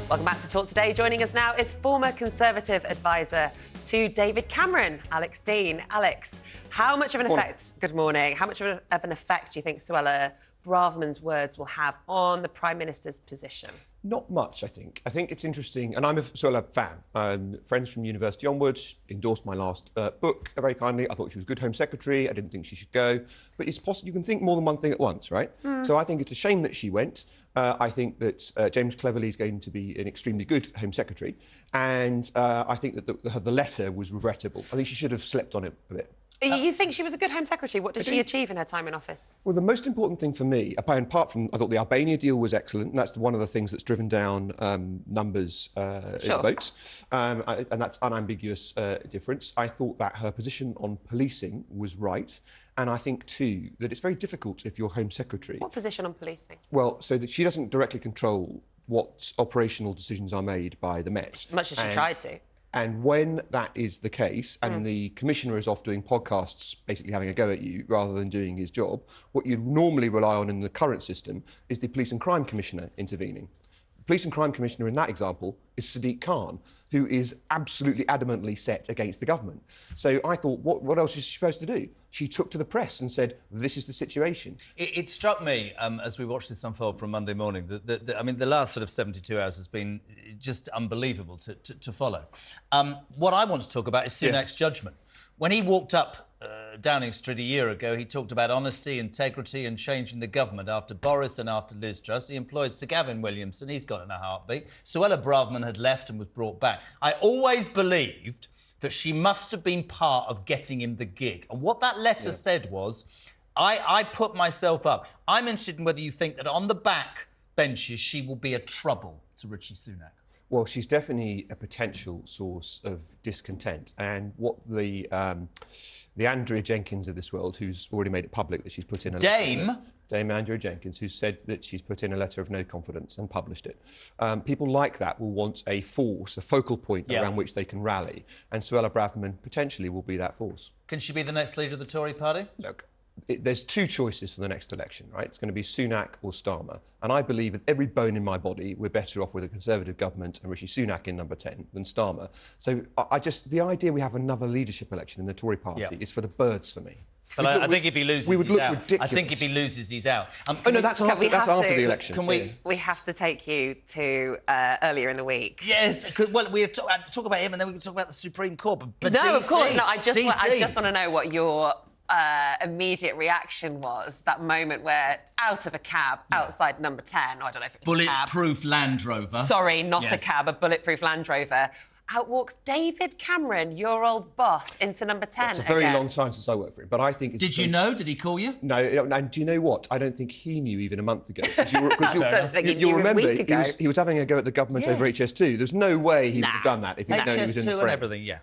Welcome back to Talk Today. Joining us now is former Conservative advisor to David Cameron, Alex Deane. Alex, how much of an effect... Good morning. How much of an effect do you think Suella Braverman's words will have on the Prime Minister's position? Not much, I think. I think it's interesting, and I'm a Suella fan. Friends from university onwards, endorsed my last book very kindly. I thought she was a good Home Secretary. I didn't think she should go. But it's possible you can think more than one thing at once, right? So I think it's a shame that she went. I think that James Cleverly is going to be an extremely good Home Secretary. And I think that the letter was regrettable. I think she should have slept on it a bit. You think she was a good Home Secretary? What did she achieve in her time in office? Well, the most important thing for me, apart from, I thought the Albania deal was excellent, and that's one of the things that's driven down numbers in votes, and that's unambiguous difference. I thought that her position on policing was right, and I think, too, that it's very difficult if you're Home Secretary. What position on policing? Well, so that she doesn't directly control what operational decisions are made by the Met. Much as she tried to. And when that is the case, and the Commissioner is off doing podcasts, basically having a go at you, rather than doing his job, what you normally rely on in the current system is the Police and Crime Commissioner intervening. The Police and Crime Commissioner in that example is Sadiq Khan, who is absolutely adamantly set against the government. So I thought, what else is she supposed to do? She took to the press and said, this is the situation. It struck me, as we watched this unfold from Monday morning, that I mean, the last sort of 72 hours has been just unbelievable to follow. What I want to talk about is Sunak's judgment. When he walked up Downing Street a year ago, he talked about honesty, integrity and changing the government after Boris and after Liz Truss. He employed Sir Gavin Williamson. He's got in a heartbeat. Suella Braverman had left and was brought back. I always believed that she must have been part of getting him the gig. And what that letter said was, I put myself up. I'm interested in whether you think that on the back benches she will be a trouble to Rishi Sunak. Well, she's definitely a potential source of discontent. And what the Andrea Jenkins of this world, who's already made it public that she's put in a Dame Andrea Jenkins, who said that she's put in a letter of no confidence and published it. People like that will want a force, a focal point around which they can rally. And Suella Braverman potentially will be that force. Can she be the next leader of the Tory party? Look, there's two choices for the next election, right? It's going to be Sunak or Starmer. And I believe with every bone in my body, we're better off with a Conservative government and Rishi Sunak in number 10 than Starmer. So the idea we have another leadership election in the Tory party is for the birds for me. But I think if he loses, we would look out. ridiculous. I think if he loses, he's out. Oh, no, that's after the election. Can we? We have to take you to earlier in the week. Yes. Well, we talk about him, and then we can talk about the Supreme Court. But no, DC, of course. No, I just want to know what your immediate reaction was. That moment where out of a cab outside number 10. I don't know if it was a cab. Bulletproof Land Rover. Sorry, not a cab, a bulletproof Land Rover. Out walks David Cameron, your old boss, into number 10 It's a very long time since I worked for him, but I think... Did you know? Did he call you? No, and do you know what? I don't think he knew even a month ago. You'll remember, he was having a go at the government over HS2. There's no way he would have done that if he'd known he was in the frame. HS2 and everything,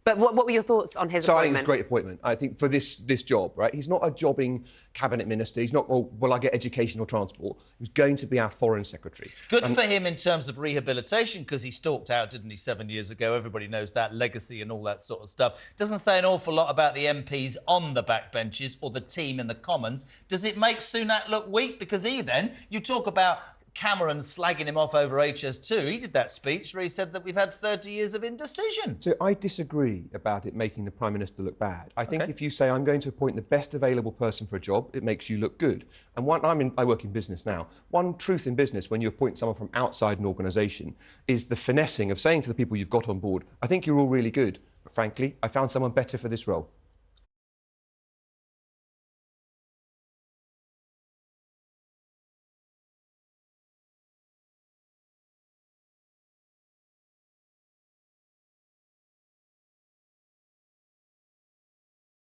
But what were your thoughts on his appointment? So I think it's a great appointment. I think for this job, right? He's not a jobbing cabinet minister. He's not, oh, will I get education or transport? He's going to be our foreign secretary. Good for him in terms of rehabilitation, because he stalked out, didn't he, 7 years ago? Everybody knows that legacy and all that sort of stuff. Doesn't say an awful lot about the MPs on the backbenches or the team in the Commons. Does it make Sunak look weak? Because you talk about Cameron slagging him off over HS2. He did that speech where he said that we've had 30 years of indecision. So I disagree about it making the Prime Minister look bad. I think if you say, I'm going to appoint the best available person for a job, it makes you look good. And I work in business now. One truth in business when you appoint someone from outside an organisation is the finessing of saying to the people you've got on board, I think you're all really good, but frankly, I found someone better for this role.